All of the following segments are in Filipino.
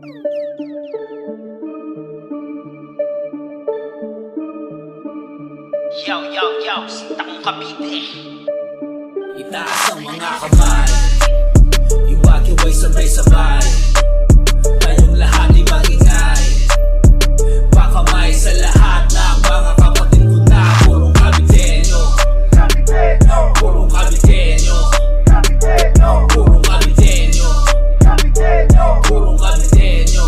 Yo, Sintang Cavite. Itaas ang mga kamay, iwag-iway sabay-sabay. Tayong lahat ay magingay, pakamay sa lahat ng mga kapatid ko na purong Caviteño. Purong Caviteño. Purong Caviteño. Purong Caviteño.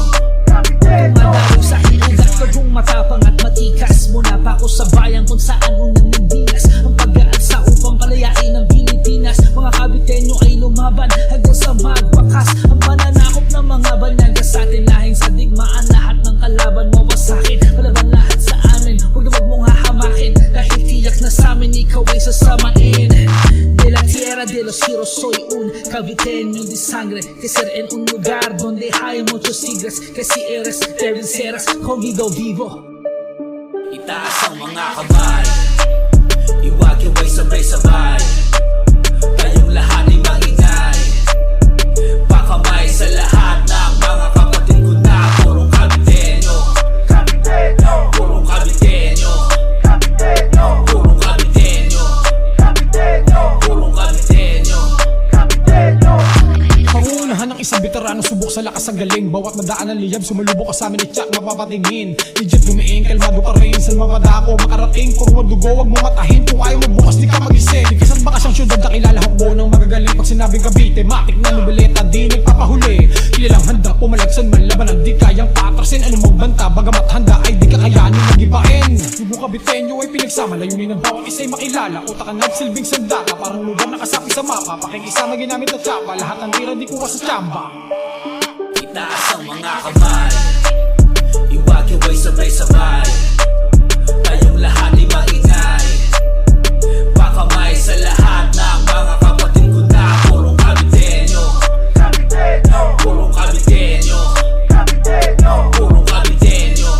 Madalo sa iugat ko kung matapang at matikas. Mula pa ako sa bayan kung saan unang nagdinas ang pag-aalsa upang palayain ang Pilipinas. Mga Caviteño ay lumaban hanggang sa magwakas. Ang pananakop ng mga banyaga sa atin, lahing sa digmaan. Lahat ng kalaban mawasakin, palaban lahat sa amin. Huwag na wag mong hahamakin, dahil tiyak na sa amin ikaw ay sasamain. De la tierra de los heroes soy un Caviteño de sangre, que ser en un lugar donde hay muchos tigres, que si eres te vencerás conmigo vivo. Itaas ang mga kamay, iwag-iway sabay-sabay. Tayong lahat ay magingay, pakamay sa lahat ng mga kapatid ko na purong Caviteño. Purong Caviteño. Purong Caviteño. Purong Caviteño. Pangunahan ng isang veterano, subok sa lakas ang galing. Bawat nadaan ng liyab, sumalubok ka sa amin, itsak mapapatingin. Legit gumiing, kalmado ka rin. Saan mamadako, makarating, puro dugo, wag mo matahin. Kung ayaw mo bukas, di ka mag-isip. Ikasan baka siyang syudad, nakilala hukbo ng magagaling. Pag sinabing Cavite, matik na nobeleta, di nagpapahuli. Kilalang handa, pumalagsan man laban, di kayang patrasin. Ano mong banta, bagamat handa ay di kakayanin magibain. Yung Caviteño ay pinagsama, layunin ng bawat isa'y makilala. Utak ang nagsilbing sandata, parang lugar nakasapi sa mapa. Pakikisama ginamit na tsapa, lahat ng tira di kuha sa tsamba. Itaas ang mga kamay, iwag-iway sabay-sabay. Tayong lahat ay magingay, pakamay sa lahat ng mga kapatid ko na purong Caviteño. Purong Caviteño. Purong Caviteño.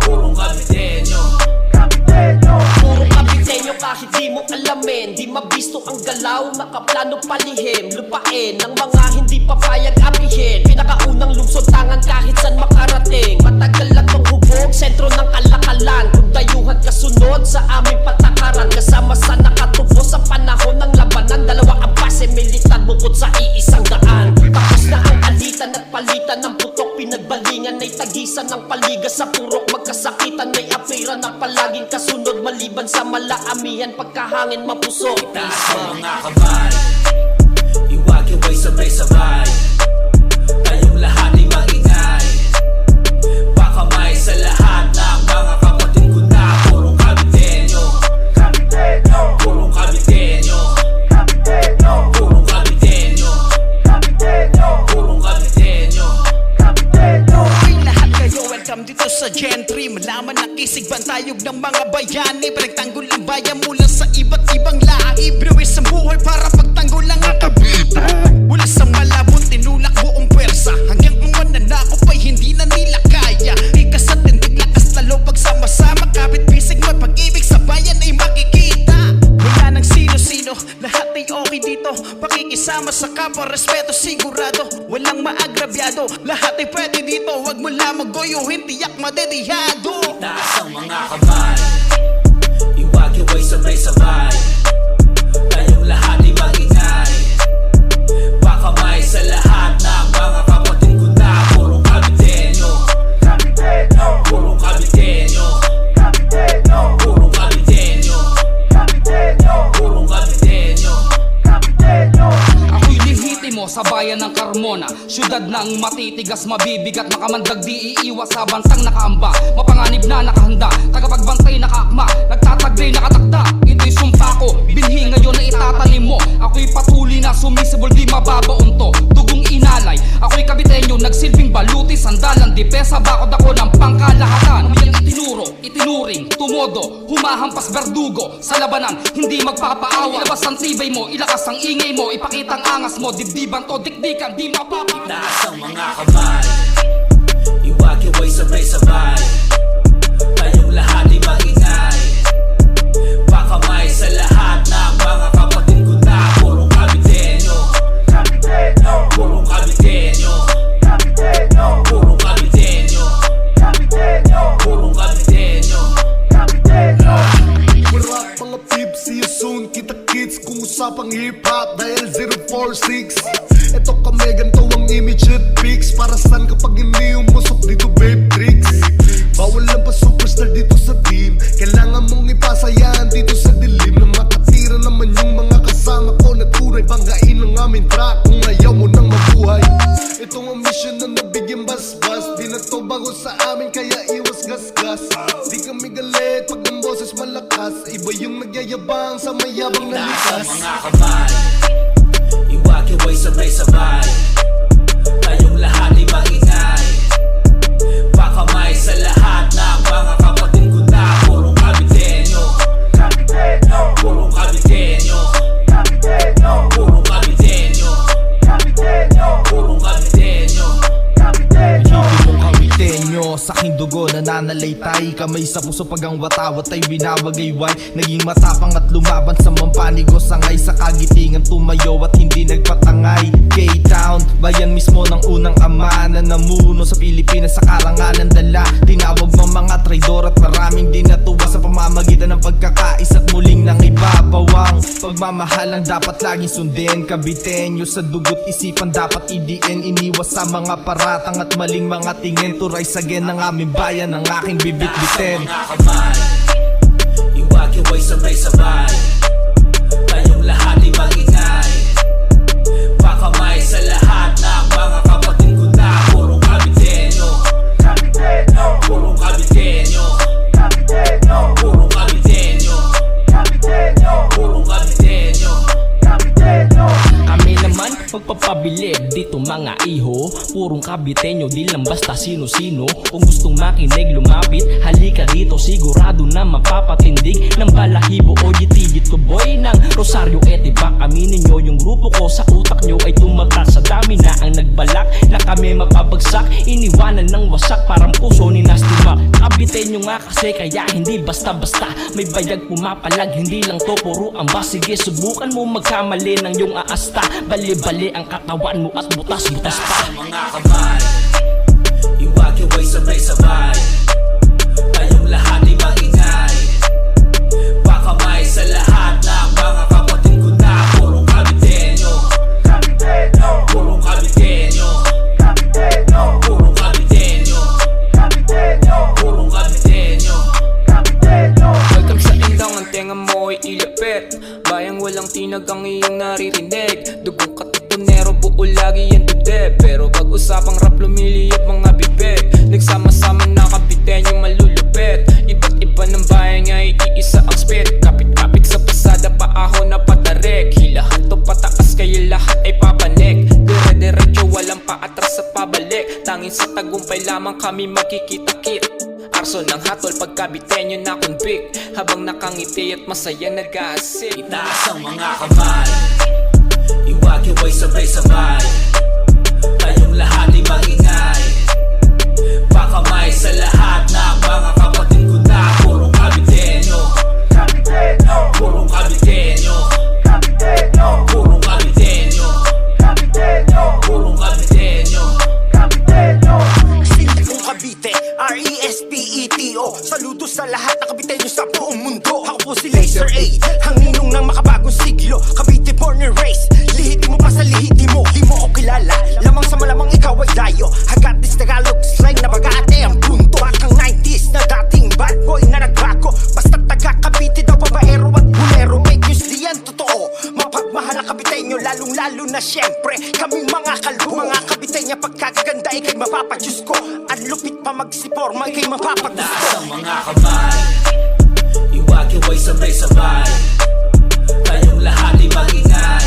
Purong Caviteño. Puro Caviteño kahit di mo alamin. Di mabisto ang galaw, nakaplano palihim. Lupain ng mga hindi papayag apihin. Pinakaunang lungsod tangan kahit san makarating. Matagal na tong hubog, sentro ng kalakalan. Kung dayuhan kasunod sa aming patakaran, kasama sa nakatubo sa panahon ng labanan. Dalawa ang base militar bukod sa iisang daan. Tapos na ang alitan at palitan ng putok. Pinagbalingan ay tagisan ng paligas sa purok. Magkasakitan may apira na palaging kasunod. Maliban sa malaamihan, pagkahangin mapusok. Itaas ang mga kamay, iwag-iway sabay-sabay. Tayong lahat ay magingay, pakamay sa lahat ng mga kapatid ko na purong Caviteño. Purong Caviteño. Purong Caviteño. Purong Caviteño. Okay lahat kayo, welcome dito sa Gentry. Malaman na kisig bantayog ng mga bayani. Pinagtanggol ang bayan mula sa iba't ibang lahi. Binuwis ang buhay para pagtanggol ang Cavite. Mula sa malabon, tinulak buong pwersa. Hanggang ang mananakop ay hindi na nila kaya. Ikas at tindig lakas talo pagsama-sama. Kapit bisig mo pag-ibig sa bayan ay makikita. Wala nang sino-sino, lahat ay okay dito. Pakikisama sa kapwa, respeto sigurado. Walang maagrabyado, lahat ay pwede dito. Huwag mo lamang goyuhin, tiyak madedihado. Itaas ang mga kamay, iwag-iway sabay-sabay. Tayong lahat ay magingay, pakamay sa lahat ng mga kapatid ko na purong Caviteño. Purong Caviteño. Purong Caviteño. Purong Caviteño. Ako'y lihitimo sa bayan ng Carmona, syudad ng matitigas, mabibigat, makamandag, di iiwas sa bansang nakaamba. Mapanganib na nakahanda, tagapagbantay nakaakma, nagtataglay nakatakda. Ito'y sumpa ko, binhi ngayon na itatalim mo. Ako'y patuloy na sumisibol, di mababaon to. Dugong inalay, ako'y Caviteño, nagsilbing baluti, sandalan, dipesa, bakod ako ng pangkalahatan. Amiyang itinuro, itinuring, tumodo, humahampas berdugo. Sa labanan, hindi magpapaawa. Ilabas ang tibay mo, ilakas ang ingay mo, ipakita ang angas mo. Dibdiban to, dikdikan, di mapapakita. Itaas ang mga kamay, iwag-iway sabay-sabay. Tayong lahat ay magingay, pakamay sa lahat ng mga kapatid ko na purong Caviteño. Purong Caviteño. desisyon na nabigyan basbas. Di na to bago sa amin kaya iwas gasgas. Di kami galit pag ang boses malakas. Iba yung nagyayabang sa mayabang na likas. Mga kamay, iwagiway sabay-sabay. Tayong lahat ay magingay. Pakamay sa lahat ng mga kapatid ko na purong kabitenyo. Purong kabitenyo. Purong kabitenyo. Purong kabitenyo. Hindi mong kawitenyo, sa aking dugo nananalaytay. Kamay sa puso pag ang watawat ay binawagayway. Naging matapang at lumaban sa mampanigo. Sangay sa kagitingan tumayo at hindi nagpatangay. K-Town, bayan mismo ng unang ama na namuno sa Pilipinas sa karangalan dala. Tinawag mang mga traidor at maraming di natuwa sa pamamagitan ng pagkakais at muling nang ibabawang pagmamahal ang dapat laging sundin. Kabitenyo sa dugot isipan dapat idiin. Iniwas sa mga paratang at maling mga tingin. To rise again ng aming bayan ang aking bibit-bitin. Mga kamay, iwagiway sabay-sabay. Tayong lahat ay magingay. Pakamay sa lahat ng mga kapatid ko na purong kabitenyo. Purong kabitenyo. Purong kabitenyo. Purong kabitenyo. Kami naman magpapabilib dito mga iho. Purong kabitenyo, di lang basta sino-sino. Kung gustong makinig, lumapit, halika dito. Sigurado na mapapatindig ng balahibo o yitigit ko boy ng Rosario. Diba kami ninyo, yung grupo ko sa utak nyo ay tumakas. Sa dami na ang nagbalak na kami mapabagsak. Iniwanan ng wasak parang puso ni Nasty Mac. Kabitenyo nga kasi kaya hindi basta-basta. May bayag pumapalag, hindi lang to puro amba. Sige subukan mo magkamali ng yung aasta. Bali-bali ang katawan mo at butas-butas pa. Mga kamay, iwagiway sabay-sabay. Tayong lahat ay magingay. Pakamay sa lahat ng mga kapatid ko na purong kabitenyo. Purong kabitenyo. Purong kabitenyo. Purong kabitenyo. Welcome sa indang, ang tenga mo ay ilapit. Bayang walang tinag ang iyong naririnig. Dugong katipunero, buo lagi yan dibdib. Pero pag usapang rap lumiliyap mga bibig. Nagsama-sama na kabitenyo malulupit. Iba't iba ng bayan nga iisa ang spit. Kapit-kapit sa pasada, paahon na patarik. Hilahat to pataas kaya lahat ay papanik. Dire-diretso walang paatras at pabalik. Tangin sa tagumpay lamang kami magkikita-kit. Arso ng hatol pagkabitenyo na convict. Habang nakangiti at masaya nag-aasik. Itaas ang mga kamay, iwagiway sabay-sabay. Tayong lahat ay magingay. Pakamay sa lahat ng mga kapatid ko na purong kabitenyo. Purong kabitenyo. Purong kabitenyo. Purong kabitenyo. Kung Cavite, R-E-S-P-E-T-O. Saludo sa lahat ng kabitenyo sa buong mundo. Ako po si Laser A, ang ninong ng makabagong siglo. Cavite born and raised, lihiti mo pa sa lihiti mo. Di mo ko kilala, lamang sa malamang ikaw ay dayo. Hagat this Tagalog slang na bagate ang punto. Bakang 90s na dating bad boy na nagbago. Basta taga Cavite daw babaero at bulero. Make news di yan totoo, mapagmahal ang kabitenyo. Lalong-lalo na syempre kaming mga kalbo. Mga kabitenya pagkaganda ikay mapapadyos ko. Ang lupit pa magsiporma ikay mapapagusto. Itaas ang mga kamay, iwagiway sabay-sabay. Tayong lahat ay magingay.